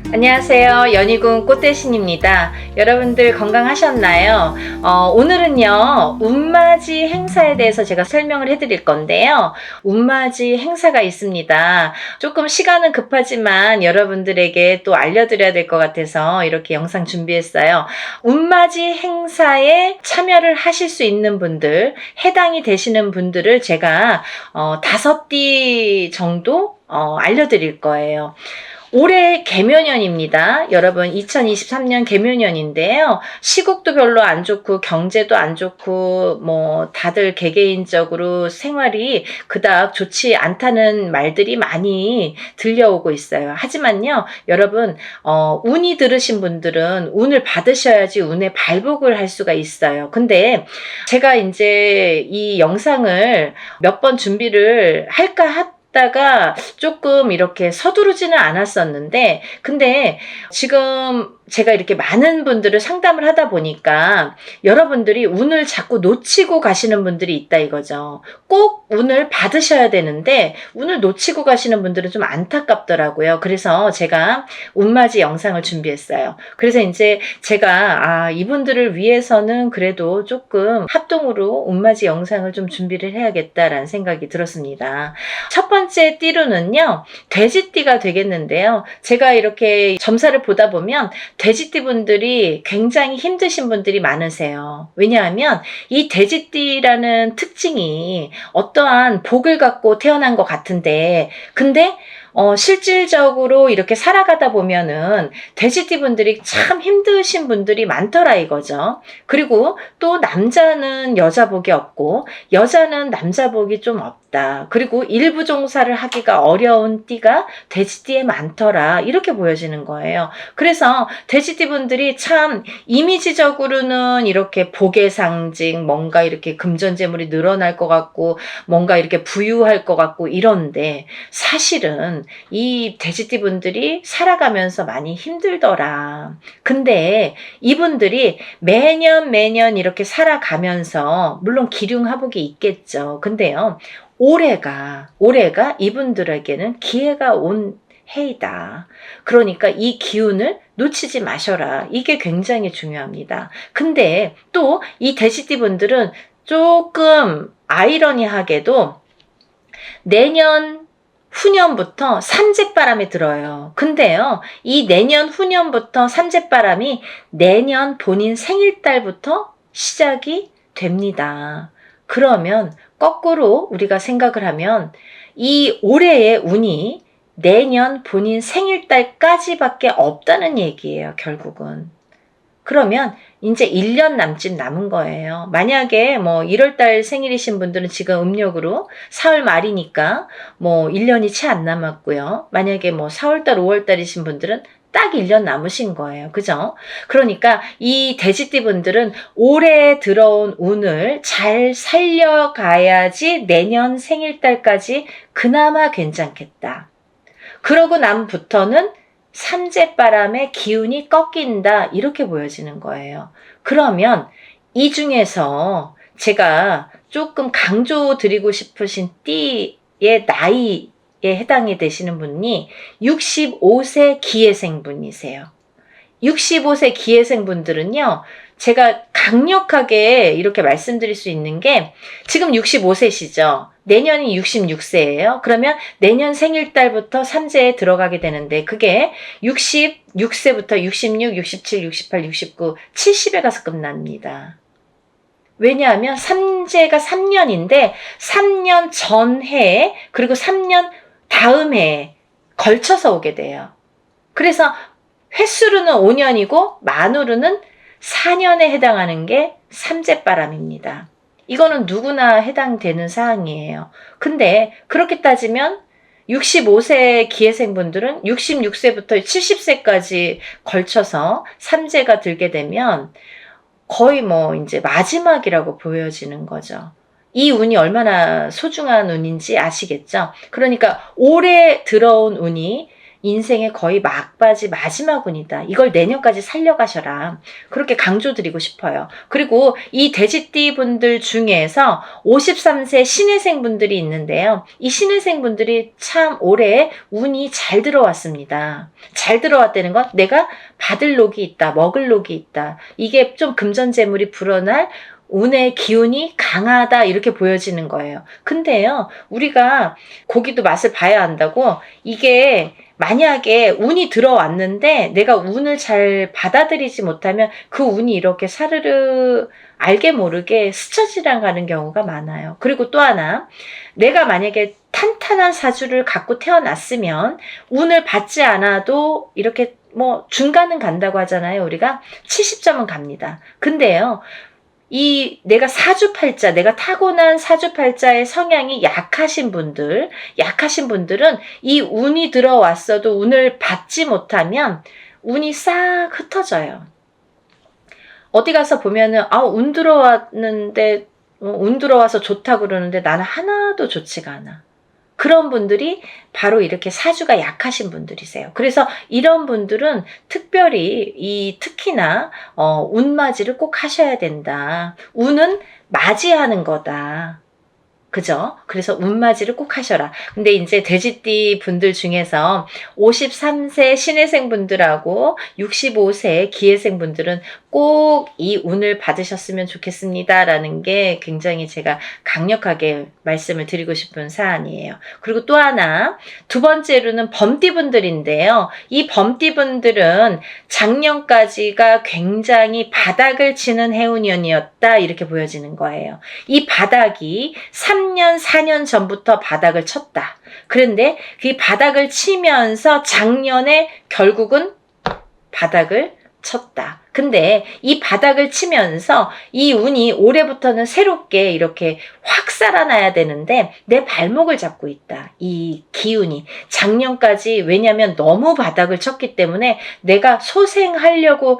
안녕하세요. 연희군 꽃대신입니다. 여러분들 건강하셨나요? 오늘은요, 운맞이 행사에 대해서 제가 설명을 해드릴 건데요. 운맞이 행사가 있습니다. 조금 시간은 급하지만 여러분들에게 또 알려드려야 될 것 같아서 이렇게 영상 준비했어요. 운맞이 행사에 참여를 하실 수 있는 분들, 해당이 되시는 분들을 제가 5띠 정도 알려드릴 거예요. 올해 개묘년입니다. 여러분 2023년 개묘년인데요. 시국도 별로 안 좋고 경제도 안 좋고 뭐 다들 개개인적으로 생활이 그닥 좋지 않다는 말들이 많이 들려오고 있어요. 하지만요. 여러분 운이 들으신 분들은 운을 받으셔야지 운의 발복을 할 수가 있어요. 근데 제가 이제 이 영상을 몇 번 준비를 할까 다가 조금 이렇게 서두르지는 않았었는데, 근데 지금 제가 이렇게 많은 분들을 상담을 하다 보니까 여러분들이 운을 자꾸 놓치고 가시는 분들이 있다 이거죠. 꼭 운을 받으셔야 되는데 운을 놓치고 가시는 분들은 좀 안타깝더라고요. 그래서 제가 운맞이 영상을 준비했어요. 그래서 이제 제가 이분들을 위해서는 그래도 조금 합동으로 운맞이 영상을 좀 준비를 해야겠다라는 생각이 들었습니다. 첫 번째 띠로는요, 돼지띠가 되겠는데요. 제가 이렇게 점사를 보다 보면 돼지띠 분들이 굉장히 힘드신 분들이 많으세요. 왜냐하면 이 돼지띠라는 특징이 어떠한 복을 갖고 태어난 것 같은데, 근데 실질적으로 이렇게 살아가다 보면은 돼지띠 분들이 참 힘드신 분들이 많더라 이거죠. 그리고 또 남자는 여자 복이 없고 여자는 남자 복이 좀 없다. 그리고 일부 종사를 하기가 어려운 띠가 돼지띠에 많더라. 이렇게 보여지는 거예요. 그래서 돼지띠 분들이 참 이미지적으로는 이렇게 복의 상징, 뭔가 이렇게 금전재물이 늘어날 것 같고 뭔가 이렇게 부유할 것 같고 이런데 사실은 이 돼지띠 분들이 살아가면서 많이 힘들더라. 근데 이분들이 매년 이렇게 살아가면서 물론 기륭하복이 있겠죠. 근데요. 올해가 이분들에게는 기회가 온 해이다. 그러니까 이 기운을 놓치지 마셔라. 이게 굉장히 중요합니다. 근데 또 이 돼지띠 분들은 조금 아이러니하게도 내년 후년부터 삼재바람이 들어요. 근데요, 이 내년 후년부터 삼재바람이 내년 본인 생일달부터 시작이 됩니다. 그러면 거꾸로 우리가 생각을 하면 이 올해의 운이 내년 본인 생일달까지밖에 없다는 얘기예요, 결국은. 그러면 이제 1년 남짓 남은 거예요. 만약에 뭐 1월달 생일이신 분들은 지금 음력으로 4월 말이니까 뭐 1년이 채 안 남았고요. 만약에 뭐 4월달, 5월달이신 분들은 딱 1년 남으신 거예요. 그죠? 그러니까 이 돼지띠 분들은 올해 들어온 운을 잘 살려가야지 내년 생일달까지 그나마 괜찮겠다. 그러고 남부터는 삼재바람의 기운이 꺾인다 이렇게 보여지는 거예요. 그러면 이 중에서 제가 조금 강조드리고 싶으신 띠의 나이에 해당이 되시는 분이 65세 기해생 분이세요. 65세 기해생 분들은요, 제가 강력하게 이렇게 말씀드릴 수 있는 게 지금 65세시죠. 내년이 66세예요. 그러면 내년 생일달부터 삼재에 들어가게 되는데 그게 66세부터 66, 67, 68, 69, 70에 가서 끝납니다. 왜냐하면 삼재가 3년인데 3년 전해에 그리고 3년 다음 해에 걸쳐서 오게 돼요. 그래서 횟수로는 5년이고 만으로는 4년에 해당하는 게 삼재바람입니다. 이거는 누구나 해당되는 사항이에요. 근데 그렇게 따지면 65세 기해생분들은 66세부터 70세까지 걸쳐서 삼재가 들게 되면 거의 뭐 이제 마지막이라고 보여지는 거죠. 이 운이 얼마나 소중한 운인지 아시겠죠? 그러니까 올해 들어온 운이 인생의 거의 막바지 마지막 운이다. 이걸 내년까지 살려가셔라. 그렇게 강조드리고 싶어요. 그리고 이 돼지띠 분들 중에서 53세 신혜생 분들이 있는데요. 이 신혜생 분들이 참 올해 운이 잘 들어왔습니다. 잘 들어왔다는 건 내가 받을 녹이 있다, 먹을 녹이 있다. 이게 좀 금전재물이 불어날 운의 기운이 강하다 이렇게 보여지는 거예요. 근데요, 우리가 고기도 맛을 봐야 한다고 이게 만약에 운이 들어왔는데 내가 운을 잘 받아들이지 못하면 그 운이 이렇게 사르르 알게 모르게 스쳐 지나가는 경우가 많아요. 그리고 또 하나, 내가 만약에 탄탄한 사주를 갖고 태어났으면 운을 받지 않아도 이렇게 뭐 중간은 간다고 하잖아요. 우리가 70점은 갑니다. 근데요, 내가 사주팔자, 내가 타고난 사주팔자의 성향이 약하신 분들은 이 운이 들어왔어도 운을 받지 못하면 운이 싹 흩어져요. 어디 가서 보면은, 운 들어왔는데, 운 들어와서 좋다 그러는데 나는 하나도 좋지가 않아. 그런 분들이 바로 이렇게 사주가 약하신 분들이세요. 그래서 이런 분들은 특별히 특히나 운맞이를 꼭 하셔야 된다. 운은 맞이하는 거다. 그죠? 그래서 운맞이를 꼭 하셔라. 근데 이제 돼지띠 분들 중에서 53세 신혜생 분들하고 65세 기혜생 분들은 꼭 이 운을 받으셨으면 좋겠습니다. 라는 게 굉장히 제가 강력하게 말씀을 드리고 싶은 사안이에요. 그리고 또 하나, 두 번째로는 범띠 분들인데요. 이 범띠 분들은 작년까지가 굉장히 바닥을 치는 해운년이었다. 이렇게 보여지는 거예요. 이 바닥이 3년, 4년 전부터 바닥을 쳤다. 그런데 그 바닥을 치면서 작년에 결국은 바닥을 쳤다. 근데 이 바닥을 치면서 이 운이 올해부터는 새롭게 이렇게 확 살아나야 되는데 내 발목을 잡고 있다. 이 기운이. 작년까지 왜냐면 너무 바닥을 쳤기 때문에 내가 소생하려고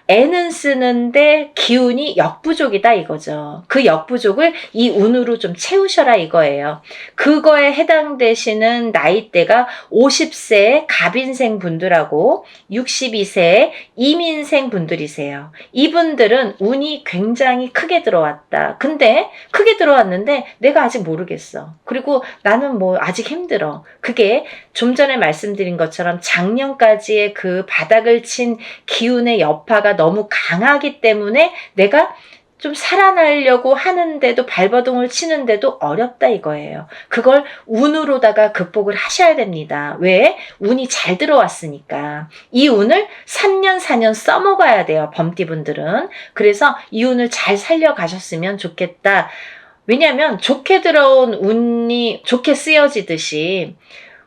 애는 쓰는데 기운이 역부족이다 이거죠. 그 역부족을 이 운으로 좀 채우셔라 이거예요. 그거에 해당되시는 나이대가 50세 갑인생 분들하고 62세 이민생 분들이세요. 이분들은 운이 굉장히 크게 들어왔다. 근데 크게 들어왔는데 내가 아직 모르겠어. 그리고 나는 뭐 아직 힘들어. 그게 좀 전에 말씀드린 것처럼 작년까지의 그 바닥을 친 기운의 여파가 너무 강하기 때문에 내가 좀 살아나려고 하는데도 발버둥을 치는데도 어렵다 이거예요. 그걸 운으로다가 극복을 하셔야 됩니다. 왜? 운이 잘 들어왔으니까. 이 운을 3년 4년 써먹어야 돼요. 범띠분들은. 그래서 이 운을 잘 살려가셨으면 좋겠다. 왜냐하면 좋게 들어온 운이 좋게 쓰여지듯이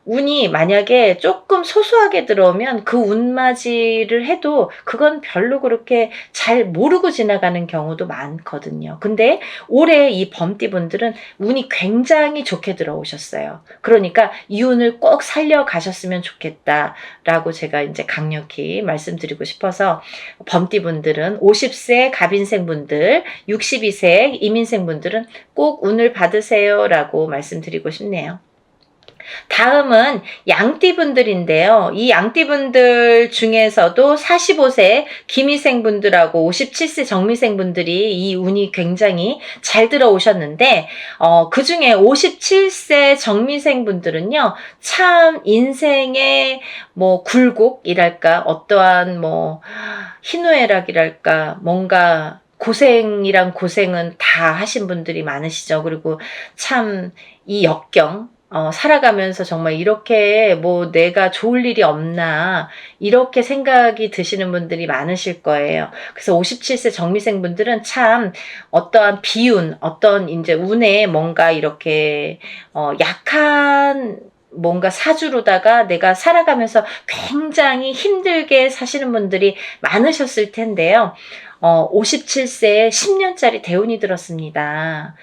운이 만약에 조금 소소하게 들어오면 그 운맞이를 해도 그건 별로 그렇게 잘 모르고 지나가는 경우도 많거든요. 근데 올해 이 범띠분들은 운이 굉장히 좋게 들어오셨어요. 그러니까 이 운을 꼭 살려가셨으면 좋겠다라고 제가 이제 강력히 말씀드리고 싶어서 범띠분들은 50세 갑인생분들, 62세 이민생분들은 꼭 운을 받으세요라고 말씀드리고 싶네요. 다음은 양띠분들인데요. 이 양띠분들 중에서도 45세 기미생분들하고 57세 정미생분들이 이 운이 굉장히 잘 들어오셨는데 그 중에 57세 정미생분들은요. 참 인생의 뭐 굴곡이랄까 어떠한 뭐 희노애락이랄까 뭔가 고생이란 고생은 다 하신 분들이 많으시죠. 그리고 참 이 역경 살아가면서 정말 이렇게 뭐 내가 좋을 일이 없나 이렇게 생각이 드시는 분들이 많으실 거예요. 그래서 57세 정미생 분들은 참 어떠한 비운, 어떤 이제 운에 뭔가 이렇게 약한 뭔가 사주로다가 내가 살아가면서 굉장히 힘들게 사시는 분들이 많으셨을 텐데요. 57세에 10년짜리 대운이 들었습니다.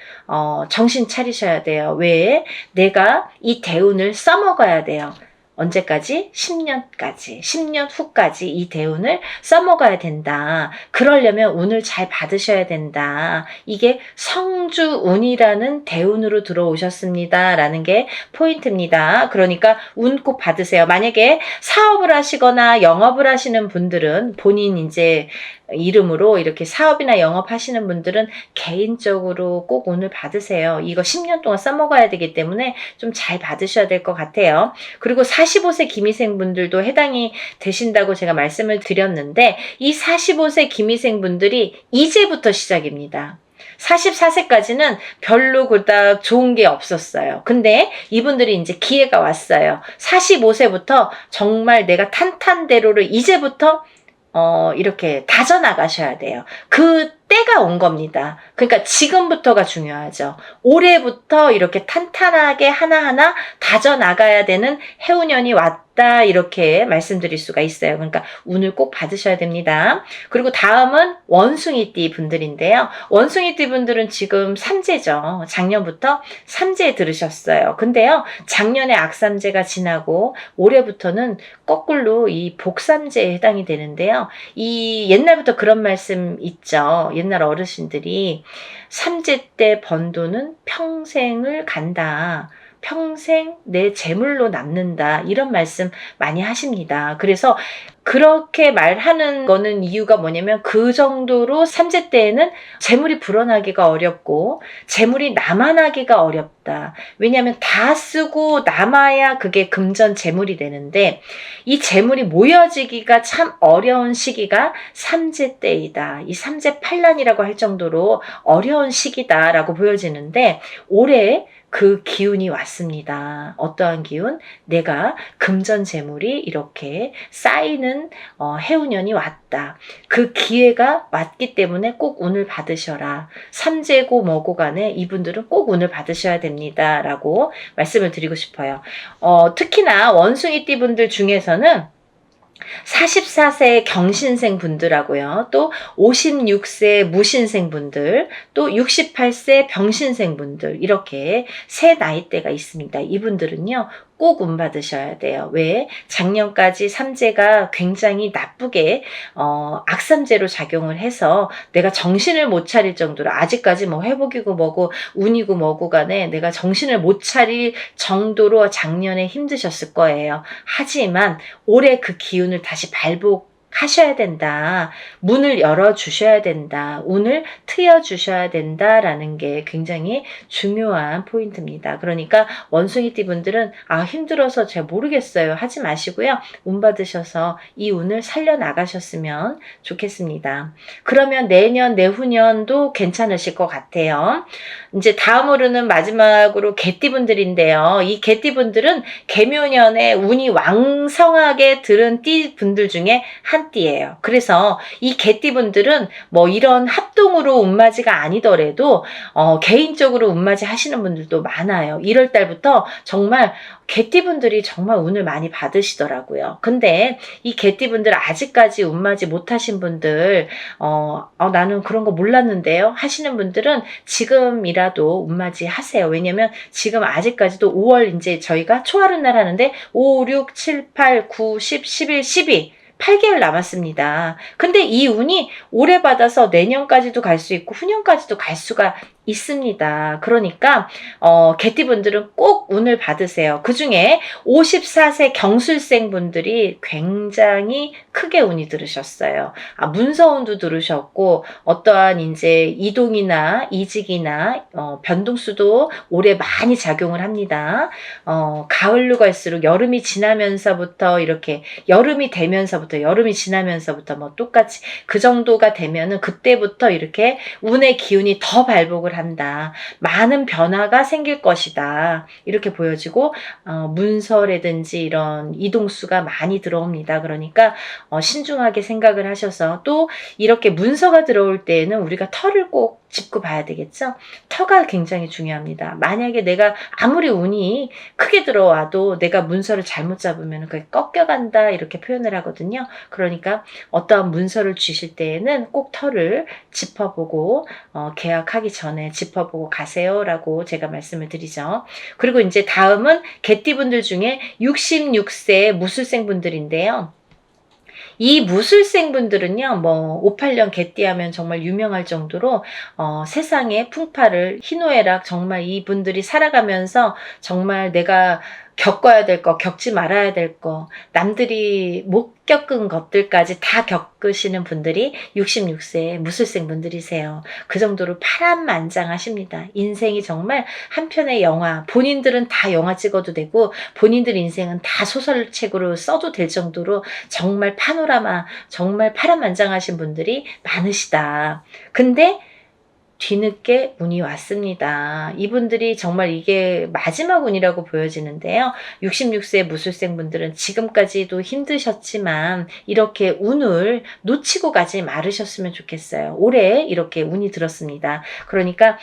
정신 차리셔야 돼요. 왜? 내가 이 대운을 써먹어야 돼요. 언제까지? 10년까지. 10년 후까지 이 대운을 써먹어야 된다. 그러려면 운을 잘 받으셔야 된다. 이게 성주운이라는 대운으로 들어오셨습니다. 라는 게 포인트입니다. 그러니까 운 꼭 받으세요. 만약에 사업을 하시거나 영업을 하시는 분들은 본인 이제 이름으로 이렇게 사업이나 영업하시는 분들은 개인적으로 꼭 운을 받으세요. 이거 10년 동안 써먹어야 되기 때문에 좀 잘 받으셔야 될 것 같아요. 그리고 45세 기미생 분들도 해당이 되신다고 제가 말씀을 드렸는데 이 45세 기미생 분들이 이제부터 시작입니다. 44세까지는 별로 그닥 좋은 게 없었어요. 근데 이분들이 이제 기회가 왔어요. 45세부터 정말 내가 탄탄대로를 이제부터 이렇게 다져나가셔야 돼요. 그 때가 온 겁니다. 그러니까 지금부터가 중요하죠. 올해부터 이렇게 탄탄하게 하나하나 다져나가야 되는 해운년이 왔다 이렇게 말씀드릴 수가 있어요. 그러니까 운을 꼭 받으셔야 됩니다. 그리고 다음은 원숭이띠 분들인데요. 원숭이띠 분들은 지금 삼재죠. 작년부터 삼재에 들으셨어요. 근데요. 작년에 악삼재가 지나고 올해부터는 거꾸로 이 복삼재에 해당이 되는데요. 이 옛날부터 그런 말씀 있죠. 옛날 어르신들이 삼재 때 번 돈은 평생을 간다. 평생 내 재물로 남는다. 이런 말씀 많이 하십니다. 그래서 그렇게 말하는 거는 이유가 뭐냐면 그 정도로 삼재 때에는 재물이 불어나기가 어렵고 재물이 남아나기가 어렵다. 왜냐하면 다 쓰고 남아야 그게 금전 재물이 되는데 이 재물이 모여지기가 참 어려운 시기가 삼재 때이다. 이 삼재 팔란이라고 할 정도로 어려운 시기다라고 보여지는데 올해 그 기운이 왔습니다. 어떠한 기운? 내가 금전 재물이 이렇게 쌓이는 해운년이 왔다. 그 기회가 왔기 때문에 꼭 운을 받으셔라. 삼재고 뭐고 간에 이분들은 꼭 운을 받으셔야 됩니다. 라고 말씀을 드리고 싶어요. 특히나 원숭이띠 분들 중에서는 44세 경신생 분들하고요. 또 56세 무신생 분들, 또 68세 병신생 분들 이렇게 세 나이대가 있습니다. 이분들은요. 꼭 운 받으셔야 돼요. 왜? 작년까지 삼재가 굉장히 나쁘게 악삼재로 작용을 해서 내가 정신을 못 차릴 정도로 아직까지 뭐 회복이고 뭐고 운이고 뭐고 간에 내가 정신을 못 차릴 정도로 작년에 힘드셨을 거예요. 하지만 올해 그 기운을 다시 발복하셔야 된다. 문을 열어주셔야 된다. 운을 트여주셔야 된다라는 게 굉장히 중요한 포인트입니다. 그러니까 원숭이띠 분들은 힘들어서 잘 모르겠어요. 하지 마시고요. 운 받으셔서 이 운을 살려나가셨으면 좋겠습니다. 그러면 내년, 내후년도 괜찮으실 것 같아요. 이제 다음으로는 마지막으로 개띠 분들인데요. 이 개띠 분들은 개묘년에 운이 왕성하게 들은 띠 분들 중에 한 띠예요. 그래서 이 개띠 분들은 뭐 이런 합동으로 운맞이가 아니더라도 개인적으로 운맞이 하시는 분들도 많아요. 1월 달부터 정말 개띠분들이 정말 운을 많이 받으시더라고요. 근데 이 개띠분들 아직까지 운맞이 못하신 분들 나는 그런 거 몰랐는데요 하시는 분들은 지금이라도 운맞이 하세요. 왜냐면 지금 아직까지도 5월 이제 저희가 초하룻 날 하는데 5, 6, 7, 8, 9, 10, 11, 12 8개월 남았습니다. 근데 이 운이 올해 받아서 내년까지도 갈 수 있고 후년까지도 갈 수가 있습니다. 그러니까 개띠분들은 꼭 운을 받으세요. 그중에 54세 경술생 분들이 굉장히 크게 운이 들으셨어요. 문서운도 들으셨고 어떠한 이제 이동이나 이직이나 변동수도 올해 많이 작용을 합니다. 가을로 갈수록 여름이 지나면서부터 이렇게 여름이 되면서부터 여름이 지나면서부터 뭐 똑같이 그 정도가 되면은 그때부터 이렇게 운의 기운이 더 발복을 한다. 많은 변화가 생길 것이다. 이렇게 보여지고 문서라든지 이런 이동수가 많이 들어옵니다. 그러니까 신중하게 생각을 하셔서 또 이렇게 문서가 들어올 때에는 우리가 털을 꼭 짚고 봐야 되겠죠? 터가 굉장히 중요합니다. 만약에 내가 아무리 운이 크게 들어와도 내가 문서를 잘못 잡으면 그게 꺾여간다 이렇게 표현을 하거든요. 그러니까 어떠한 문서를 주실 때에는 꼭 터를 짚어보고 계약하기 전에 짚어보고 가세요라고 제가 말씀을 드리죠. 그리고 이제 다음은 개띠분들 중에 66세 무술생 분들인데요. 이 무술생 분들은요, 뭐 58년 개띠하면 정말 유명할 정도로 세상의 풍파를 희노애락 정말 이분들이 살아가면서 정말 내가 겪어야 될 거, 겪지 말아야 될 거, 남들이 못 겪은 것들까지 다 겪으시는 분들이 66세 무술생 분들이세요. 그 정도로 파란만장하십니다. 인생이 정말 한 편의 영화, 본인들은 다 영화 찍어도 되고 본인들 인생은 다 소설책으로 써도 될 정도로 정말 파노라마, 정말 파란만장하신 분들이 많으시다. 근데 뒤늦게 운이 왔습니다. 이분들이 정말 이게 마지막 운이라고 보여지는데요. 66세 무술생 분들은 지금까지도 힘드셨지만 이렇게 운을 놓치고 가지 말으셨으면 좋겠어요. 올해 이렇게 운이 들었습니다. 그러니까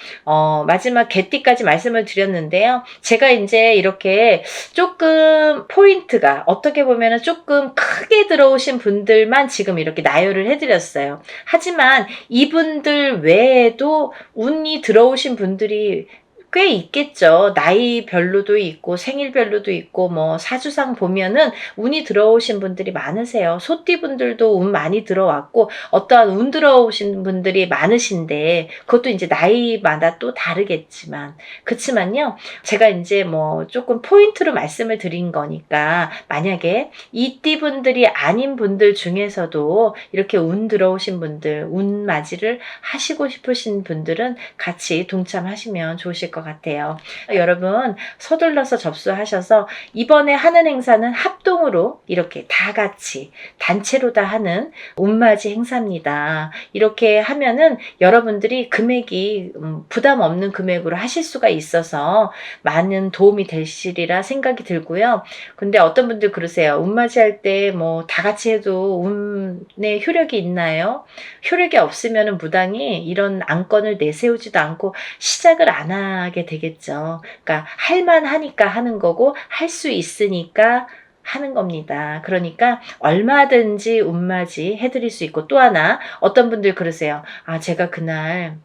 마지막 개띠까지 말씀을 드렸는데요. 제가 이제 이렇게 조금 포인트가 어떻게 보면 조금 크게 들어오신 분들만 지금 이렇게 나열을 해드렸어요. 하지만 이분들 외에도 운이 들어오신 분들이 꽤 있겠죠. 나이별로도 있고 생일별로도 있고 뭐 사주상 보면은 운이 들어오신 분들이 많으세요. 소띠분들도 운 많이 들어왔고 어떠한 운 들어오신 분들이 많으신데 그것도 이제 나이마다 또 다르겠지만 그렇지만요. 제가 이제 뭐 조금 포인트로 말씀을 드린 거니까 만약에 이 띠분들이 아닌 분들 중에서도 이렇게 운 들어오신 분들 운 맞이를 하시고 싶으신 분들은 같이 동참하시면 좋으실 것 같아요. 여러분 서둘러서 접수하셔서 이번에 하는 행사는 합동으로 이렇게 다 같이 단체로 다 하는 운맞이 행사입니다. 이렇게 하면은 여러분들이 금액이 부담 없는 금액으로 하실 수가 있어서 많은 도움이 되시리라 생각이 들고요. 근데 어떤 분들 그러세요. 운맞이 할 때 뭐 다 같이 해도 운의 효력이 있나요? 효력이 없으면 무당이 이런 안건을 내세우지도 않고 시작을 안 하게 되겠죠. 그러니까 할만하니까 하는 거고 할 수 있으니까 하는 겁니다. 그러니까 얼마든지 운맞이 해드릴 수 있고 또 하나 어떤 분들 그러세요. 아 제가 그날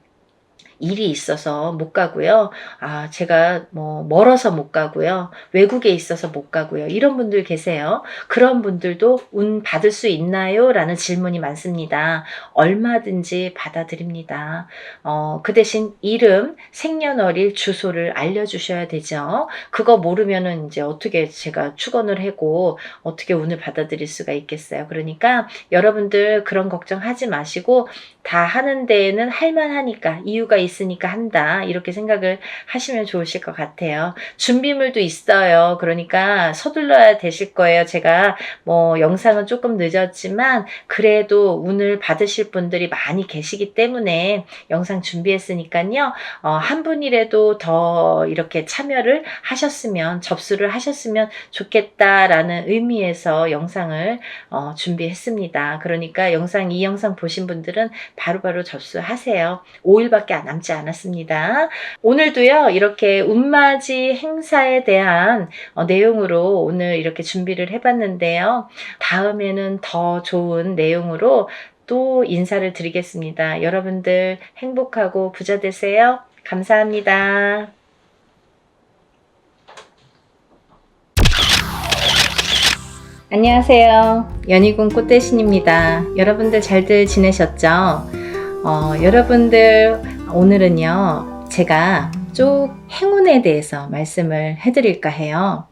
일이 있어서 못 가고요. 아, 제가 뭐 멀어서 못 가고요. 외국에 있어서 못 가고요. 이런 분들 계세요. 그런 분들도 운 받을 수 있나요? 라는 질문이 많습니다. 얼마든지 받아드립니다. 그 대신 이름, 생년월일, 주소를 알려주셔야 되죠. 그거 모르면은 이제 어떻게 제가 축원을 하고 어떻게 운을 받아들일 수가 있겠어요. 그러니까 여러분들 그런 걱정하지 마시고 다 하는 데에는 할만하니까 이유가 있으니까 한다 이렇게 생각을 하시면 좋으실 것 같아요. 준비물도 있어요. 그러니까 서둘러야 되실 거예요. 제가 뭐 영상은 조금 늦었지만 그래도 운을 받으실 분들이 많이 계시기 때문에 영상 준비했으니까요. 한 분이라도 더 이렇게 참여를 하셨으면 접수를 하셨으면 좋겠다라는 의미에서 영상을 준비했습니다. 그러니까 이 영상 보신 분들은 바로바로 접수하세요. 5일밖에 남지 않았습니다. 오늘도요 이렇게 운맞이 행사에 대한 내용으로 오늘 이렇게 준비를 해봤는데요. 다음에는 더 좋은 내용으로 또 인사를 드리겠습니다. 여러분들 행복하고 부자 되세요. 감사합니다. 안녕하세요. 연희궁 꽃대신입니다. 여러분들 잘들 지내셨죠? 여러분들 오늘은요 제가 쭉 행운에 대해서 말씀을 해드릴까 해요.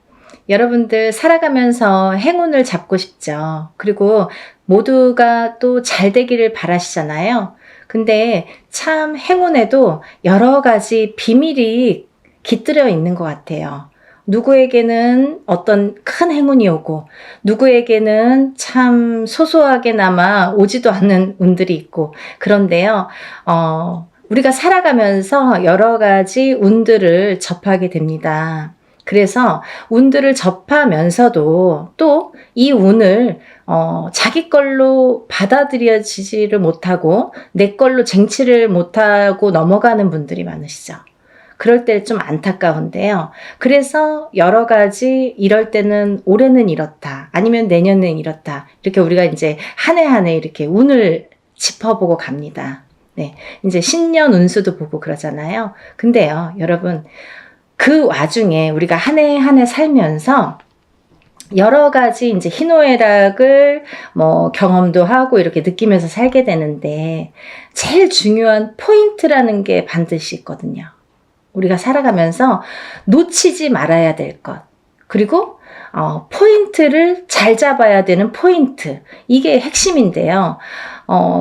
여러분들 살아가면서 행운을 잡고 싶죠. 그리고 모두가 또 잘 되기를 바라시잖아요. 근데 참 행운에도 여러 가지 비밀이 깃들여 있는 것 같아요. 누구에게는 어떤 큰 행운이 오고 누구에게는 참 소소하게나마 오지도 않는 운들이 있고 그런데요. 우리가 살아가면서 여러 가지 운들을 접하게 됩니다. 그래서 운들을 접하면서도 또 이 운을 자기 걸로 받아들여지지를 못하고 내 걸로 쟁취를 못하고 넘어가는 분들이 많으시죠. 그럴 때 좀 안타까운데요. 그래서 여러 가지 이럴 때는 올해는 이렇다. 아니면 내년은 이렇다. 이렇게 우리가 이제 한 해 한 해 이렇게 운을 짚어보고 갑니다. 네. 이제 신년 운수도 보고 그러잖아요. 근데요, 여러분, 그 와중에 우리가 한 해 한 해 살면서 여러 가지 이제 희노애락을 뭐 경험도 하고 이렇게 느끼면서 살게 되는데 제일 중요한 포인트라는 게 반드시 있거든요. 우리가 살아가면서 놓치지 말아야 될 것. 그리고 포인트를 잘 잡아야 되는 포인트. 이게 핵심인데요.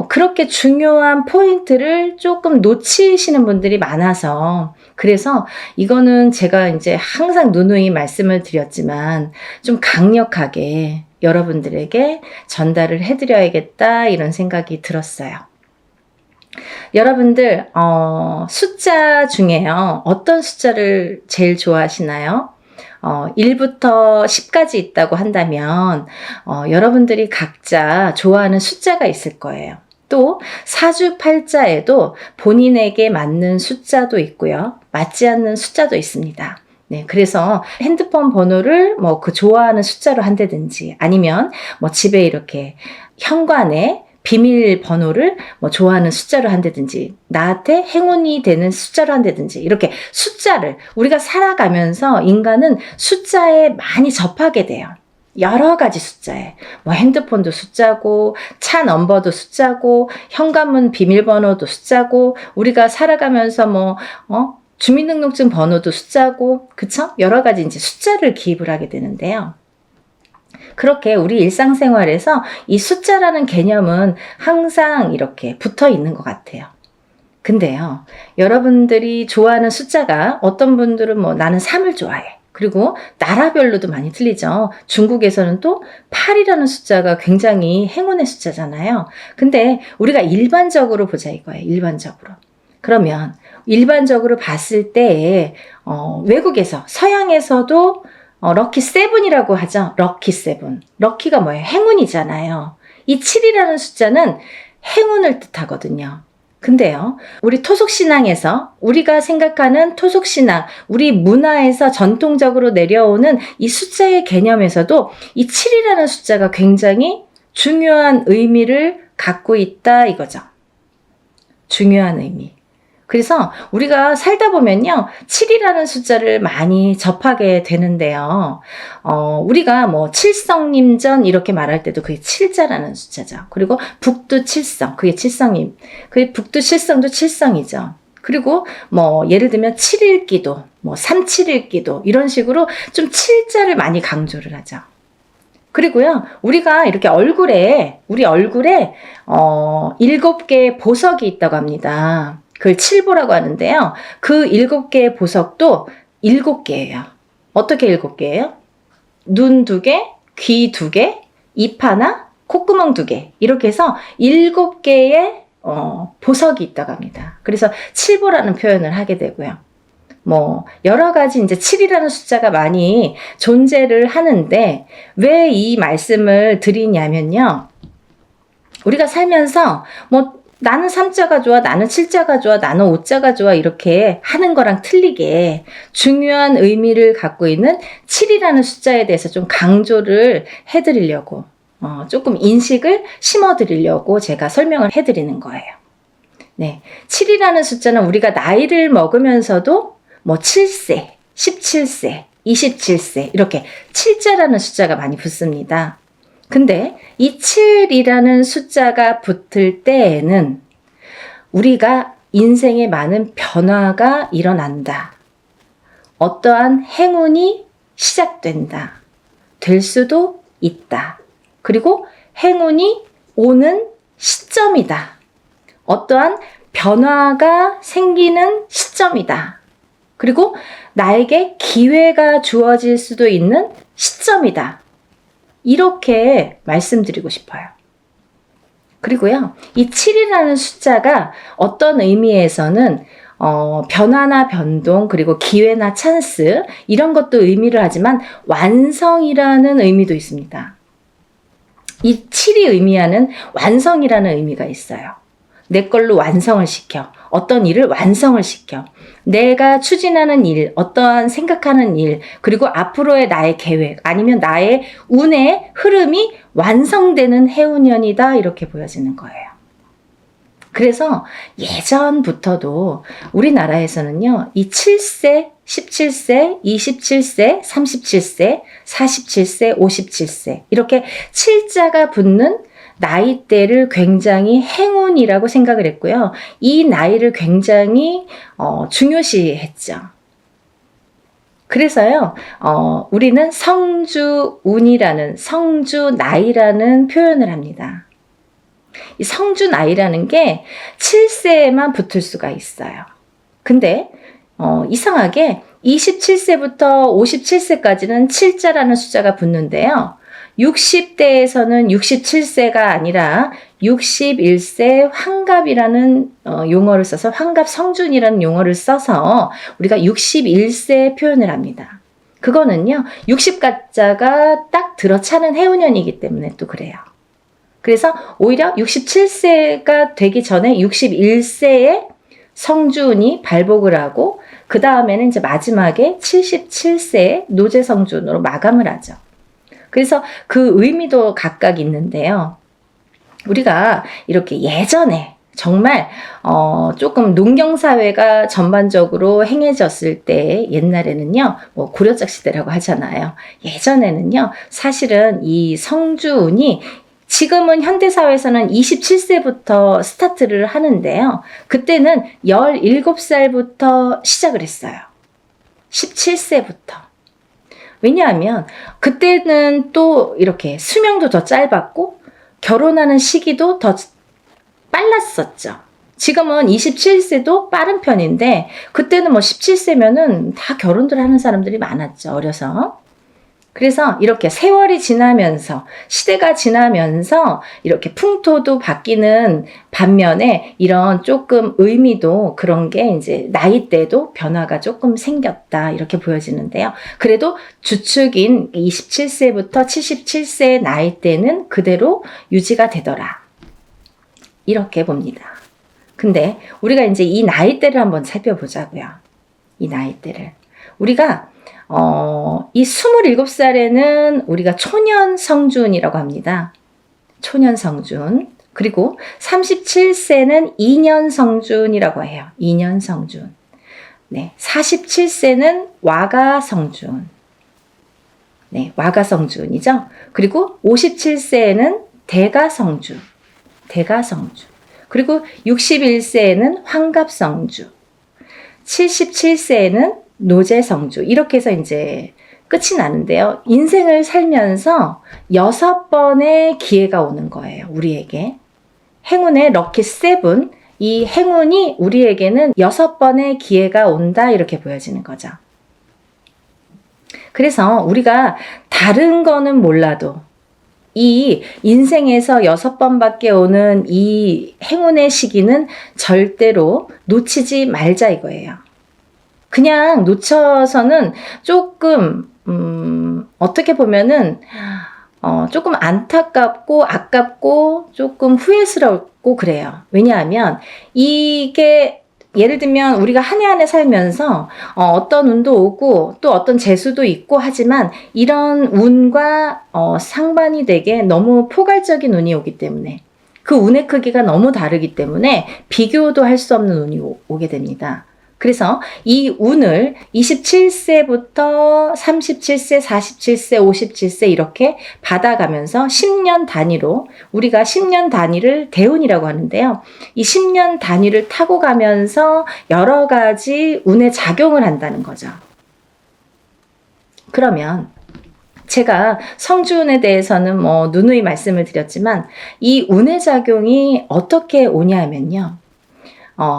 그렇게 중요한 포인트를 조금 놓치시는 분들이 많아서 그래서 이거는 제가 이제 항상 누누이 말씀을 드렸지만 좀 강력하게 여러분들에게 전달을 해드려야겠다 이런 생각이 들었어요. 여러분들 숫자 중에요. 어떤 숫자를 제일 좋아하시나요? 1부터 10까지 있다고 한다면 여러분들이 각자 좋아하는 숫자가 있을 거예요. 또 사주팔자에도 본인에게 맞는 숫자도 있고요. 맞지 않는 숫자도 있습니다. 네, 그래서 핸드폰 번호를 뭐 그 좋아하는 숫자로 한다든지 아니면 뭐 집에 이렇게 현관에 비밀번호를 뭐 좋아하는 숫자로 한다든지 나한테 행운이 되는 숫자로 한다든지 이렇게 숫자를 우리가 살아가면서 인간은 숫자에 많이 접하게 돼요. 여러 가지 숫자에 뭐 핸드폰도 숫자고 차 넘버도 숫자고 현관문 비밀번호도 숫자고 우리가 살아가면서 뭐 주민등록증 번호도 숫자고 그쵸? 여러 가지 이제 숫자를 기입을 하게 되는데요. 그렇게 우리 일상생활에서 이 숫자라는 개념은 항상 이렇게 붙어 있는 것 같아요. 근데요, 여러분들이 좋아하는 숫자가 어떤 분들은 뭐 나는 3을 좋아해. 그리고 나라별로도 많이 틀리죠. 중국에서는 또 8이라는 숫자가 굉장히 행운의 숫자잖아요. 근데 우리가 일반적으로 보자 이거예요. 일반적으로. 그러면 일반적으로 봤을 때 외국에서 서양에서도 럭키 세븐이라고 하죠. 럭키 세븐. 럭키가 뭐예요? 행운이잖아요. 이 7이라는 숫자는 행운을 뜻하거든요. 근데요, 우리 토속신앙에서 우리가 생각하는 토속신앙, 우리 문화에서 전통적으로 내려오는 이 숫자의 개념에서도 이 7이라는 숫자가 굉장히 중요한 의미를 갖고 있다 이거죠. 중요한 의미. 그래서 우리가 살다 보면요, 7이라는 숫자를 많이 접하게 되는데요. 우리가 뭐 칠성림전 이렇게 말할 때도 그게 7자라는 숫자죠. 그리고 북두칠성, 그게 칠성임. 그 북두칠성도 칠성이죠. 그리고 뭐 예를 들면 7일기도, 뭐 371기도 이런 식으로 좀 7자를 많이 강조를 하죠. 그리고요, 우리가 이렇게 우리 얼굴에 7개의 보석이 있다고 합니다. 그걸 칠보라고 하는데요. 그 7개의 보석도 7개예요. 어떻게 7개예요? 눈 2개, 귀 2개, 입 하나, 콧구멍 2개. 이렇게 해서 7개의 보석이 있다고 합니다. 그래서 칠보라는 표현을 하게 되고요. 뭐 여러 가지 이제 7이라는 숫자가 많이 존재를 하는데 왜 이 말씀을 드리냐면요. 우리가 살면서 뭐 나는 3자가 좋아, 나는 7자가 좋아, 나는 5자가 좋아 이렇게 하는 거랑 틀리게 중요한 의미를 갖고 있는 7이라는 숫자에 대해서 좀 강조를 해드리려고 조금 인식을 심어드리려고 제가 설명을 해드리는 거예요. 네, 7이라는 숫자는 우리가 나이를 먹으면서도 뭐 7세, 17세, 27세 이렇게 7자라는 숫자가 많이 붙습니다. 근데 이 7이라는 숫자가 붙을 때에는 우리가 인생에 많은 변화가 일어난다. 어떠한 행운이 시작된다. 될 수도 있다. 그리고 행운이 오는 시점이다. 어떠한 변화가 생기는 시점이다. 그리고 나에게 기회가 주어질 수도 있는 시점이다. 이렇게 말씀드리고 싶어요. 그리고요, 이 7이라는 숫자가 어떤 의미에서는 변화나 변동, 그리고 기회나 찬스, 이런 것도 의미를 하지만 완성이라는 의미도 있습니다. 이 7이 의미하는 완성이라는 의미가 있어요. 내 걸로 완성을 시켜. 어떤 일을 완성을 시켜. 내가 추진하는 일, 어떠한 생각하는 일, 그리고 앞으로의 나의 계획, 아니면 나의 운의 흐름이 완성되는 해운년이다, 이렇게 보여지는 거예요. 그래서 예전부터도 우리나라에서는요, 이 7세, 17세, 27세, 37세, 47세, 57세, 이렇게 7자가 붙는 나이대를 굉장히 행운이라고 생각을 했고요. 이 나이를 굉장히 중요시했죠. 그래서요, 우리는 성주운이라는, 성주나이라는 표현을 합니다. 이 성주나이라는 게 7세에만 붙을 수가 있어요. 근데 이상하게 27세부터 57세까지는 7자라는 숫자가 붙는데요. 60대에서는 67세가 아니라 61세 환갑이라는 용어를 써서, 환갑 성준이라는 용어를 써서 우리가 61세 표현을 합니다. 그거는요, 60가자가 딱 들어차는 해운년이기 때문에 또 그래요. 그래서 오히려 67세가 되기 전에 61세에 성준이 발복을 하고, 그 다음에는 이제 마지막에 77세에 노제성준으로 마감을 하죠. 그래서 그 의미도 각각 있는데요. 우리가 이렇게 예전에 정말 조금 농경사회가 전반적으로 행해졌을 때, 옛날에는요, 뭐 고려적 시대라고 하잖아요. 예전에는요, 사실은 이 성주운이, 지금은 현대사회에서는 27세부터 스타트를 하는데요. 그때는 17살부터 시작을 했어요. 17세부터. 왜냐하면 그때는 또 이렇게 수명도 더 짧았고 결혼하는 시기도 더 빨랐었죠. 지금은 27세도 빠른 편인데 그때는 뭐 17세면은 다 결혼들 하는 사람들이 많았죠. 어려서. 그래서 이렇게 세월이 지나면서, 시대가 지나면서 이렇게 풍토도 바뀌는 반면에 이런 조금 의미도, 그런 게 이제 나이대도 변화가 조금 생겼다, 이렇게 보여지는데요. 그래도 주축인 27세부터 77세의 나이대는 그대로 유지가 되더라, 이렇게 봅니다. 근데 우리가 이제 이 나이대를 한번 살펴보자고요. 이 나이대를. 우리가 이 27살에는 우리가 초년 성준이라고 합니다. 초년 성준. 그리고 37세는 2년 성준이라고 해요. 2년 성준. 네, 47세는 와가 성준. 네, 와가 성준이죠. 그리고 57세에는 대가 성준. 대가 성준. 그리고 61세에는 환갑 성준. 77세에는 노제성주, 이렇게 해서 이제 끝이 나는데요. 인생을 살면서 6번의 기회가 오는 거예요, 우리에게. 행운의 럭키 7, 이 행운이 우리에게는 6번의 기회가 온다, 이렇게 보여지는 거죠. 그래서 우리가 다른 거는 몰라도 이 인생에서 6번밖에 오는 이 행운의 시기는 절대로 놓치지 말자, 이거예요. 그냥 놓쳐서는 조금 어떻게 보면은 조금 안타깝고 아깝고 조금 후회스럽고 그래요. 왜냐하면 이게, 예를 들면 우리가 한 해 한 해 살면서 어떤 운도 오고 또 어떤 재수도 있고 하지만, 이런 운과 상반이 되게 너무 포괄적인 운이 오기 때문에, 그 운의 크기가 너무 다르기 때문에 비교도 할 수 없는 운이 오게 됩니다. 그래서 이 운을 27세부터 37세, 47세, 57세 이렇게 받아가면서 10년 단위로, 우리가 10년 단위를 대운이라고 하는데요. 이 10년 단위를 타고 가면서 여러 가지 운에 작용을 한다는 거죠. 그러면 제가 성주운에 대해서는 뭐 누누이 말씀을 드렸지만, 이 운의 작용이 어떻게 오냐면요.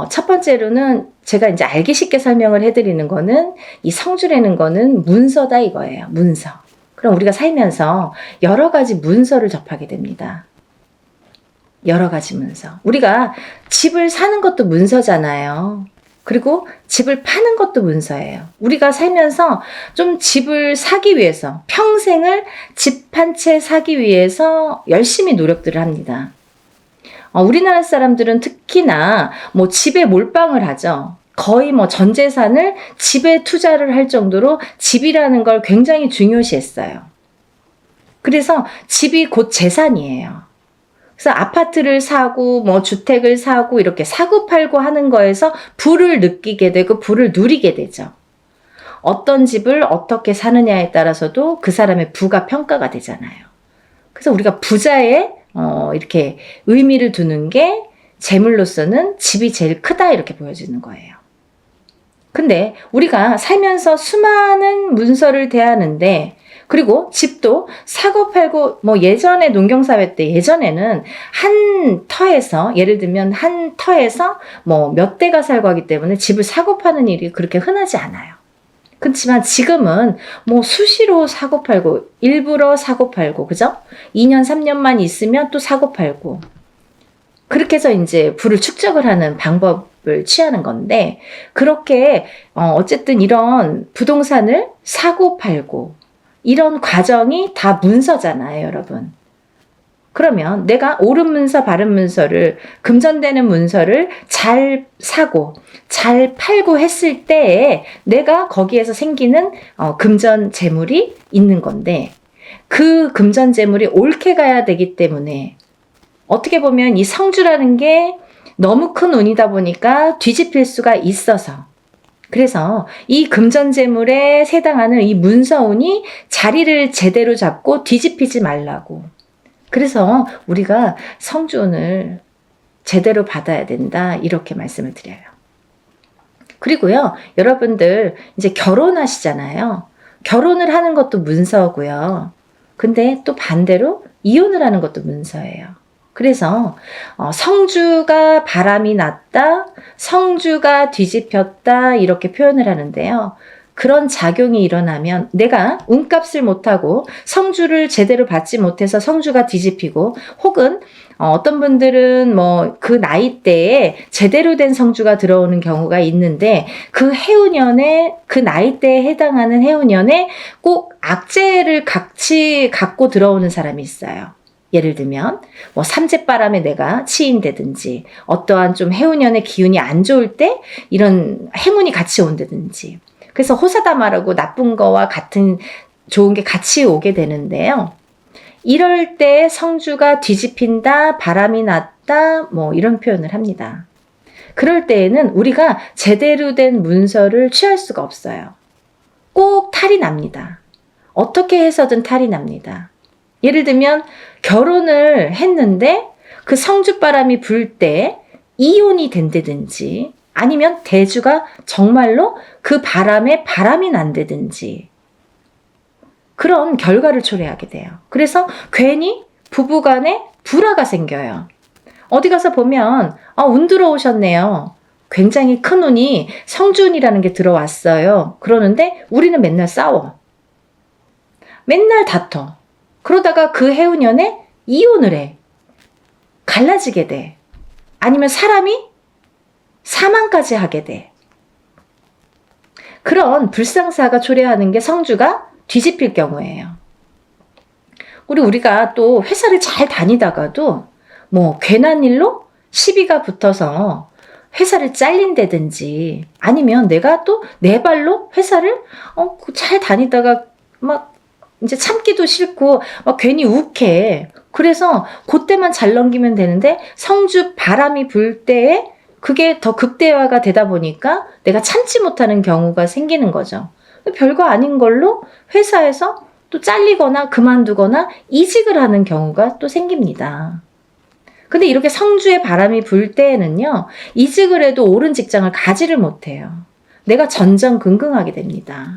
첫 번째로는 제가 이제 알기 쉽게 설명을 해드리는 거는, 이 성주라는 거는 문서다, 이거예요. 문서. 그럼 우리가 살면서 여러 가지 문서를 접하게 됩니다. 여러 가지 문서. 우리가 집을 사는 것도 문서잖아요. 그리고 집을 파는 것도 문서예요. 우리가 살면서 좀 집을 사기 위해서, 평생을 집 한 채 사기 위해서 열심히 노력들을 합니다. 우리나라 사람들은 특히나 뭐 집에 몰빵을 하죠. 거의 뭐 전 재산을 집에 투자를 할 정도로 집이라는 걸 굉장히 중요시했어요. 그래서 집이 곧 재산이에요. 그래서 아파트를 사고 뭐 주택을 사고 이렇게 사고 팔고 하는 거에서 부를 느끼게 되고 부를 누리게 되죠. 어떤 집을 어떻게 사느냐에 따라서도 그 사람의 부가 평가가 되잖아요. 그래서 우리가 부자의 이렇게 의미를 두는 게 재물로서는 집이 제일 크다 이렇게 보여지는 거예요. 근데 우리가 살면서 수많은 문서를 대하는데, 그리고 집도 사고 팔고, 뭐 예전에 농경사회 때 예전에는 한 터에서, 예를 들면 한 터에서 뭐 몇 대가 살고 하기 때문에 집을 사고 파는 일이 그렇게 흔하지 않아요. 그렇지만 지금은 뭐 수시로 사고 팔고, 일부러 사고 팔고, 그죠? 2년, 3년만 있으면 또 사고 팔고. 그렇게 해서 이제 부를 축적을 하는 방법을 취하는 건데, 그렇게 어쨌든 이런 부동산을 사고 팔고 이런 과정이 다 문서잖아요, 여러분. 그러면 내가 옳은 문서, 바른 문서를, 금전되는 문서를 잘 사고 잘 팔고 했을 때에 내가 거기에서 생기는 금전 재물이 있는 건데, 그 금전 재물이 옳게 가야 되기 때문에 어떻게 보면 이 성주라는 게 너무 큰 운이다 보니까 뒤집힐 수가 있어서, 그래서 이 금전재물에 해당하는 이 문서운이 자리를 제대로 잡고 뒤집히지 말라고. 그래서 우리가 성주운을 제대로 받아야 된다 이렇게 말씀을 드려요. 그리고요, 여러분들 이제 결혼하시잖아요. 결혼을 하는 것도 문서고요. 근데 또 반대로 이혼을 하는 것도 문서예요. 그래서 성주가 바람이 났다, 성주가 뒤집혔다 이렇게 표현을 하는데요. 그런 작용이 일어나면 내가 운값을 못하고 성주를 제대로 받지 못해서 성주가 뒤집히고, 혹은 어떤 분들은 뭐 그 나이대에 제대로 된 성주가 들어오는 경우가 있는데, 그 해운년에, 그 나이대에 해당하는 해운년에 꼭 악재를 같이 갖고 들어오는 사람이 있어요. 예를 들면 뭐 삼재바람에 내가 치인다든지, 어떠한 좀 해운년의 기운이 안 좋을 때 이런 해문이 같이 온다든지, 그래서 호사다마라고 나쁜 거와 같은 좋은 게 같이 오게 되는데요. 이럴 때 성주가 뒤집힌다, 바람이 났다, 뭐 이런 표현을 합니다. 그럴 때에는 우리가 제대로 된 문서를 취할 수가 없어요. 꼭 탈이 납니다. 어떻게 해서든 탈이 납니다. 예를 들면 결혼을 했는데 그 성주바람이 불 때 이혼이 된다든지, 아니면 대주가 정말로 그 바람에 바람이 난다든지, 그런 결과를 초래하게 돼요. 그래서 괜히 부부간에 불화가 생겨요. 어디 가서 보면 운 들어오셨네요. 굉장히 큰 운이, 성주운이라는 게 들어왔어요. 그러는데 우리는 맨날 싸워. 맨날 다퉈. 그러다가 그 해운년에 이혼을 해. 갈라지게 돼. 아니면 사람이 사망까지 하게 돼. 그런 불상사가 초래하는 게 성주가 뒤집힐 경우예요. 우리가 또 회사를 잘 다니다가도 뭐 괜한 일로 시비가 붙어서 회사를 잘린다든지, 아니면 내가 또 내 발로 회사를 잘 다니다가 막 이제 참기도 싫고 막 괜히 욱해. 그래서 그때만 잘 넘기면 되는데 성주 바람이 불 때에 그게 더 극대화가 되다 보니까 내가 참지 못하는 경우가 생기는 거죠. 별거 아닌 걸로 회사에서 또 잘리거나 그만두거나 이직을 하는 경우가 또 생깁니다. 근데 이렇게 성주의 바람이 불 때에는요, 이직을 해도 옳은 직장을 가지를 못해요. 내가 전전긍긍하게 됩니다.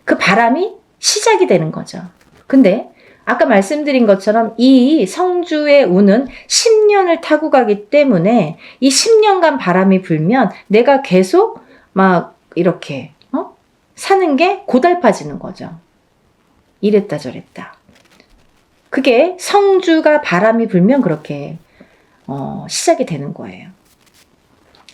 그 바람이 시작이 되는 거죠. 근데 아까 말씀드린 것처럼 이 성주의 운은 10년을 타고 가기 때문에 이 10년간 바람이 불면 내가 계속 막 이렇게 사는 게 고달파지는 거죠. 이랬다 저랬다. 그게 성주가 바람이 불면 그렇게 시작이 되는 거예요.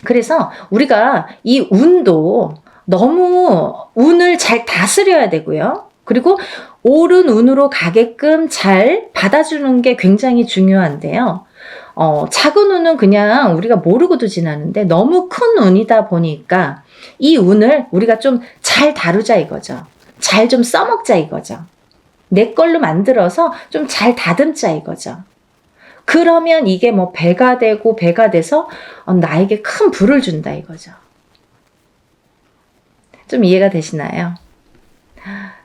그래서 우리가 이 운도 너무 운을 잘 다스려야 되고요. 그리고 옳은 운으로 가게끔 잘 받아주는 게 굉장히 중요한데요. 작은 운은 그냥 우리가 모르고도 지나는데 너무 큰 운이다 보니까 이 운을 우리가 좀 잘 다루자 이거죠. 잘 좀 써먹자 이거죠. 내 걸로 만들어서 좀 잘 다듬자 이거죠. 그러면 이게 뭐 배가 되고 배가 돼서 나에게 큰 부를 준다 이거죠. 좀 이해가 되시나요?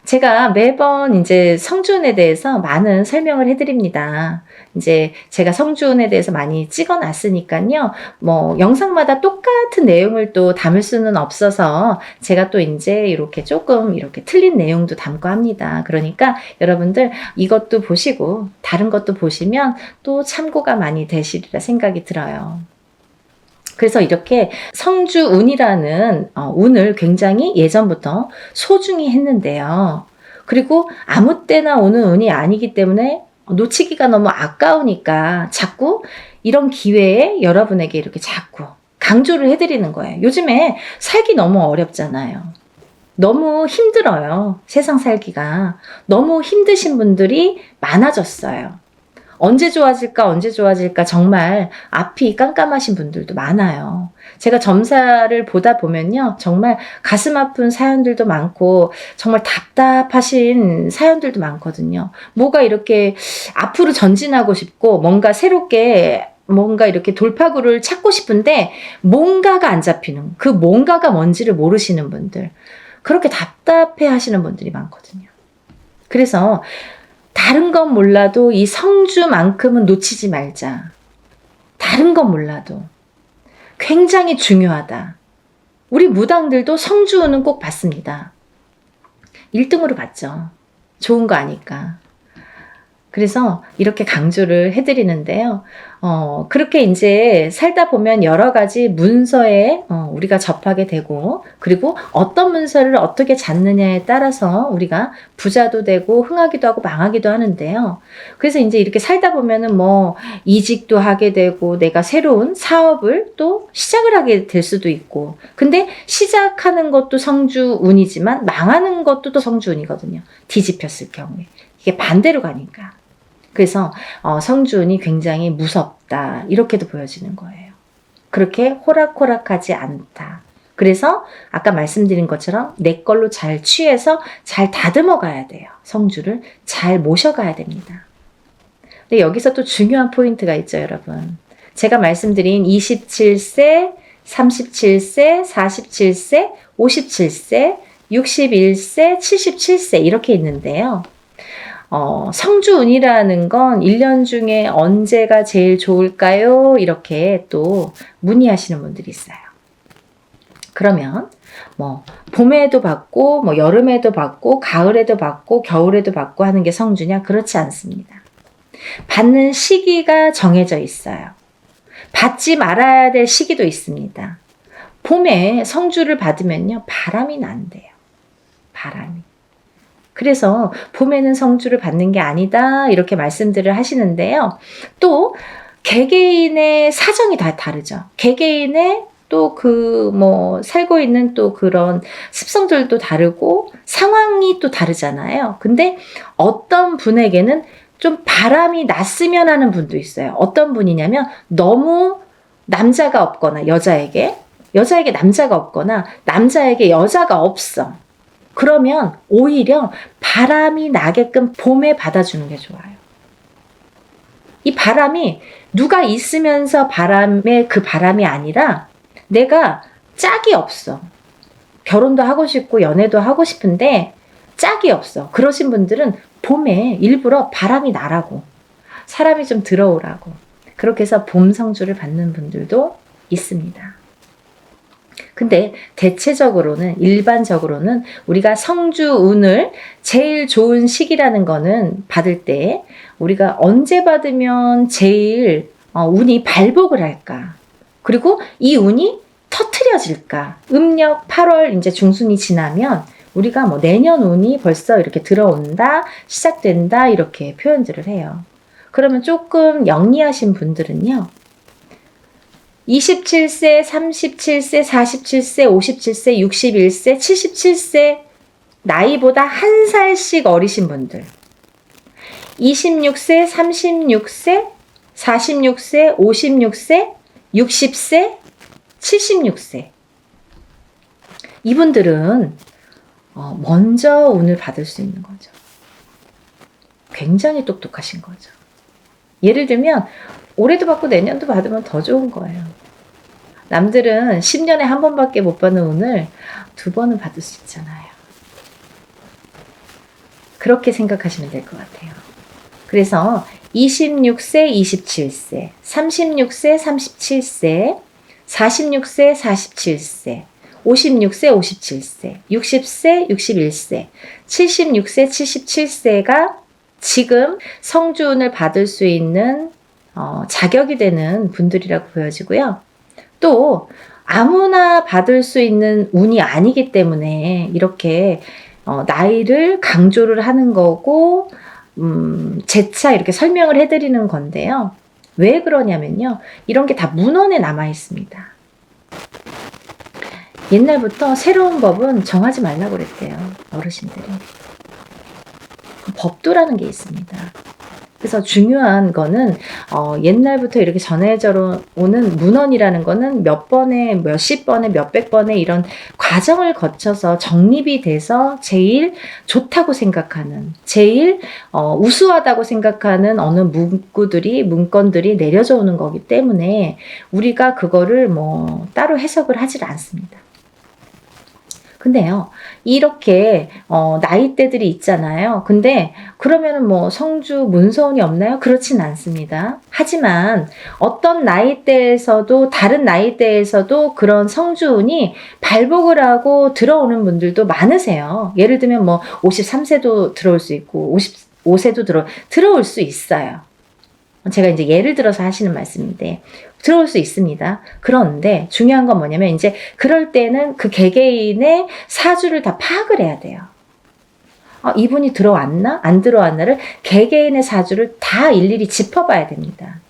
제가 매번 이제 성주운에 대해서 많은 설명을 해드립니다. 이제 제가 성주운에 대해서 많이 찍어 놨으니까요. 뭐 영상마다 똑같은 내용을 또 담을 수는 없어서 제가 또 이제 이렇게 조금 이렇게 틀린 내용도 담고 합니다. 그러니까 여러분들 이것도 보시고 다른 것도 보시면 또 참고가 많이 되시리라 생각이 들어요. 그래서 이렇게 성주운이라는 운을 굉장히 예전부터 소중히 했는데요. 그리고 아무 때나 오는 운이 아니기 때문에 놓치기가 너무 아까우니까 자꾸 이런 기회에 여러분에게 이렇게 자꾸 강조를 해드리는 거예요. 요즘에 살기 너무 어렵잖아요. 너무 힘들어요. 세상 살기가. 너무 힘드신 분들이 많아졌어요. 언제 좋아질까 정말 앞이 깜깜하신 분들도 많아요. 제가 점사를 보다 보면요. 정말 가슴 아픈 사연들도 많고 정말 답답하신 사연들도 많거든요. 뭐가 이렇게 앞으로 전진하고 싶고 뭔가 새롭게 뭔가 이렇게 돌파구를 찾고 싶은데 뭔가가 안 잡히는 그 뭔가가 뭔지를 모르시는 분들 그렇게 답답해 하시는 분들이 많거든요. 그래서 다른 건 몰라도 이 성주만큼은 놓치지 말자. 다른 건 몰라도 굉장히 중요하다. 우리 무당들도 성주운은 꼭 받습니다. 1등으로 받죠. 좋은 거 아니까. 그래서 이렇게 강조를 해드리는데요. 그렇게 이제 살다 보면 여러 가지 문서에 우리가 접하게 되고, 그리고 어떤 문서를 어떻게 잡느냐에 따라서 우리가 부자도 되고, 흥하기도 하고, 망하기도 하는데요. 그래서 이제 이렇게 살다 보면은 뭐, 이직도 하게 되고, 내가 새로운 사업을 또 시작을 하게 될 수도 있고, 근데 시작하는 것도 성주운이지만, 망하는 것도 또 성주운이거든요. 뒤집혔을 경우에. 이게 반대로 가니까. 그래서 성주운이 굉장히 무섭다 이렇게도 보여지는 거예요. 그렇게 호락호락하지 않다. 그래서 아까 말씀드린 것처럼 내 걸로 잘 취해서 잘 다듬어 가야 돼요. 성주를 잘 모셔가야 됩니다. 근데 여기서 또 중요한 포인트가 있죠, 여러분. 제가 말씀드린 27세, 37세, 47세, 57세, 61세, 77세 이렇게 있는데요. 성주운이라는 건 1년 중에 언제가 제일 좋을까요? 이렇게 또 문의하시는 분들이 있어요. 그러면 뭐 봄에도 받고 뭐 여름에도 받고 가을에도 받고 겨울에도 받고 하는 게 성주냐? 그렇지 않습니다. 받는 시기가 정해져 있어요. 받지 말아야 될 시기도 있습니다. 봄에 성주를 받으면요. 바람이 난대요. 바람이. 그래서 봄에는 성주를 받는 게 아니다 이렇게 말씀들을 하시는데요. 또 개개인의 사정이 다 다르죠. 개개인의 또 그 뭐 살고 있는 또 그런 습성들도 다르고 상황이 또 다르잖아요. 근데 어떤 분에게는 좀 바람이 났으면 하는 분도 있어요. 어떤 분이냐면 너무 남자가 없거나 여자에게 남자가 없거나 남자에게 여자가 없어. 그러면 오히려 바람이 나게끔 봄에 받아주는 게 좋아요. 이 바람이 누가 있으면서 바람의 그 바람이 아니라 내가 짝이 없어. 결혼도 하고 싶고 연애도 하고 싶은데 짝이 없어. 그러신 분들은 봄에 일부러 바람이 나라고 사람이 좀 들어오라고 그렇게 해서 봄 성주를 받는 분들도 있습니다. 근데 대체적으로는 일반적으로는 우리가 성주운을 제일 좋은 시기라는 거는 받을 때 우리가 언제 받으면 제일 운이 발복을 할까? 그리고 이 운이 터트려질까? 음력 8월 이제 중순이 지나면 우리가 뭐 내년 운이 벌써 이렇게 들어온다, 시작된다 이렇게 표현들을 해요. 그러면 조금 영리하신 분들은요. 27세, 37세, 47세, 57세, 61세, 77세 나이보다 한 살씩 어리신 분들. 26세, 36세, 46세, 56세, 60세, 76세. 이분들은 먼저 운을 받을 수 있는 거죠. 굉장히 똑똑하신 거죠. 예를 들면 올해도 받고 내년도 받으면 더 좋은 거예요. 남들은 10년에 한 번밖에 못 받는 운을 2번은 받을 수 있잖아요. 그렇게 생각하시면 될 것 같아요. 그래서 26세, 27세, 36세, 37세, 46세, 47세, 56세, 57세, 60세, 61세, 76세, 77세가 지금 성주운을 받을 수 있는 자격이 되는 분들이라고 보여지고요. 또 아무나 받을 수 있는 운이 아니기 때문에 이렇게 나이를 강조를 하는 거고 재차 이렇게 설명을 해드리는 건데요. 왜 그러냐면요. 이런 게 다 문헌에 남아 있습니다. 옛날부터 새로운 법은 정하지 말라고 그랬대요. 어르신들이. 법도라는 게 있습니다. 그래서 중요한 거는 옛날부터 이렇게 전해져 오는 문헌이라는 거는 몇 번에 몇십 번에 몇백 번에 이런 과정을 거쳐서 정립이 돼서 제일 좋다고 생각하는, 제일 우수하다고 생각하는 어느 문건들이 내려져 오는 거기 때문에 우리가 그거를 뭐 따로 해석을 하질 않습니다. 근데요, 이렇게 나이대들이 있잖아요. 근데 그러면은 뭐 성주 문서운이 없나요? 그렇진 않습니다. 하지만 어떤 나이대에서도 다른 나이대에서도 그런 성주운이 발복을 하고 들어오는 분들도 많으세요. 예를 들면 뭐 53세도 들어올 수 있고 55세도 들어올 수 있어요. 제가 이제 예를 들어서 하시는 말씀인데 들어올 수 있습니다. 그런데 중요한 건 뭐냐면 이제 그럴 때는 그 개개인의 사주를 다 파악을 해야 돼요. 이분이 들어왔나? 안 들어왔나를 개개인의 사주를 다 일일이 짚어봐야 됩니다.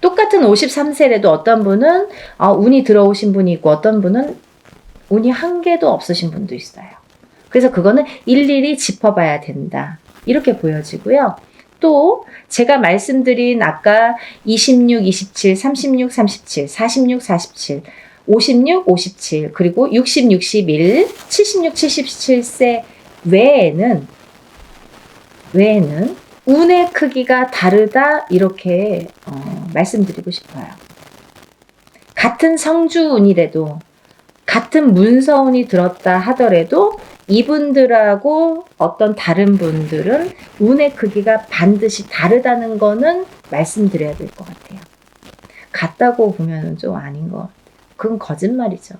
똑같은 53세라도 어떤 분은 운이 들어오신 분이 있고 어떤 분은 운이 한 개도 없으신 분도 있어요. 그래서 그거는 일일이 짚어봐야 된다. 이렇게 보여지고요. 또 제가 말씀드린 아까 26, 27, 36, 37, 46, 47, 56, 57 그리고 60, 61, 76, 77세 외에는 운의 크기가 다르다 이렇게 말씀드리고 싶어요. 같은 성주운이라도 같은 문서운이 들었다 하더라도 이분들하고 어떤 다른 분들은 운의 크기가 반드시 다르다는 거는 말씀드려야 될 것 같아요. 같다고 보면 좀 아닌 거. 그건 거짓말이죠.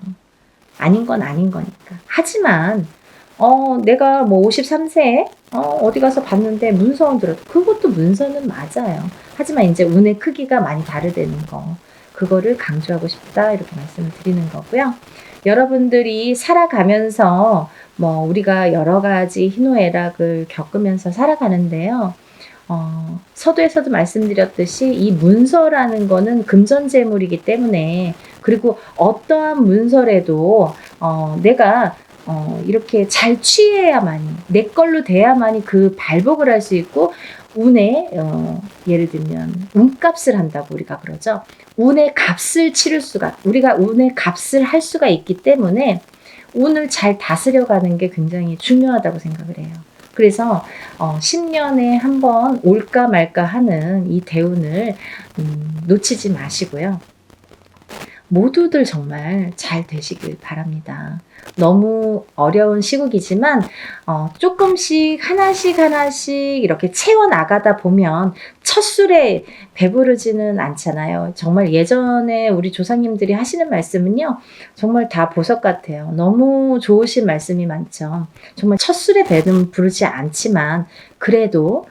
아닌 건 아닌 거니까. 하지만 내가 뭐 53세에 어디 가서 봤는데 문서운 들었다. 그것도 문서는 맞아요. 하지만 이제 운의 크기가 많이 다르다는 거. 그거를 강조하고 싶다 이렇게 말씀을 드리는 거고요. 여러분들이 살아가면서 뭐 우리가 여러 가지 희노애락을 겪으면서 살아가는데요. 서두에서도 말씀드렸듯이 이 문서라는 거는 금전재물이기 때문에 그리고 어떠한 문서라도 내가 이렇게 잘 취해야만이 내 걸로 돼야만이 그 발복을 할 수 있고 운에 예를 들면 운값을 한다고 우리가 그러죠. 운의 값을 치를 수가 우리가 운의 값을 할 수가 있기 때문에 운을 잘 다스려가는 게 굉장히 중요하다고 생각을 해요. 그래서 10년에 한 번 올까 말까 하는 이 대운을 놓치지 마시고요. 모두들 정말 잘 되시길 바랍니다. 너무 어려운 시국이지만 조금씩 하나씩 이렇게 채워나가다 보면 첫 술에 배부르지는 않잖아요. 정말 예전에 우리 조상님들이 하시는 말씀은요. 정말 다 보석 같아요. 너무 좋으신 말씀이 많죠. 정말 첫 술에 배는 부르지 않지만 그래도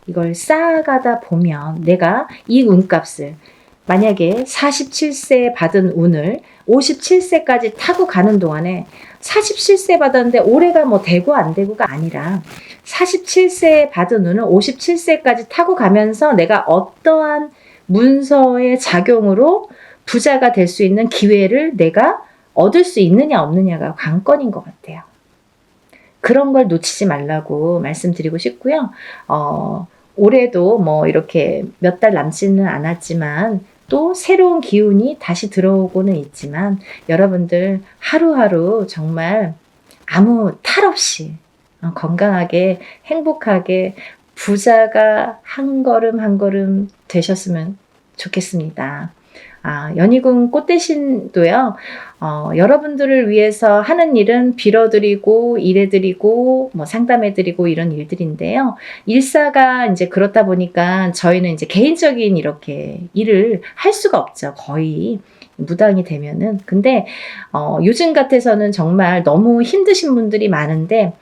이걸 쌓아가다 보면 내가 이 운값을 만약에 47세에 받은 운을 57세까지 타고 가는 동안에 47세 받았는데 올해가 뭐 되고 안 되고가 아니라 47세에 받은 운을 57세까지 타고 가면서 내가 어떠한 문서의 작용으로 부자가 될 수 있는 기회를 내가 얻을 수 있느냐 없느냐가 관건인 것 같아요. 그런 걸 놓치지 말라고 말씀드리고 싶고요. 올해도 뭐 이렇게 몇 달 남지는 않았지만 또 새로운 기운이 다시 들어오고는 있지만 여러분들 하루하루 정말 아무 탈 없이 건강하게 행복하게 부자가 한 걸음 한 걸음 되셨으면 좋겠습니다. 연희궁 꽃대신도요, 여러분들을 위해서 하는 일은 빌어드리고, 일해드리고, 뭐 상담해드리고 이런 일들인데요. 일사가 이제 그렇다 보니까 저희는 이제 개인적인 이렇게 일을 할 수가 없죠. 거의. 무당이 되면은. 근데, 요즘 같아서는 정말 너무 힘드신 분들이 많은데,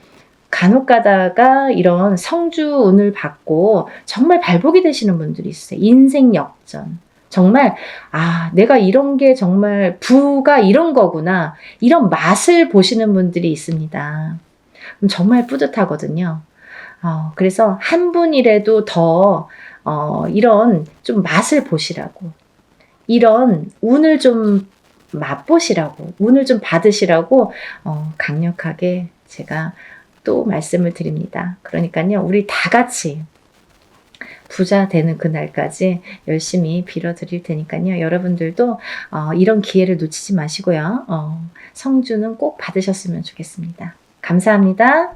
간혹 가다가 이런 성주운을 받고 정말 발복이 되시는 분들이 있어요. 인생 역전. 정말 내가 이런 게 정말 부가 이런 거구나. 이런 맛을 보시는 분들이 있습니다. 정말 뿌듯하거든요. 그래서 한 분이라도 더 이런 좀 맛을 보시라고. 이런 운을 좀 맛보시라고. 운을 좀 받으시라고 강력하게 제가 또 말씀을 드립니다. 그러니까요. 우리 다 같이 부자 되는 그날까지 열심히 빌어드릴 테니까요. 여러분들도 이런 기회를 놓치지 마시고요. 성주는 꼭 받으셨으면 좋겠습니다. 감사합니다.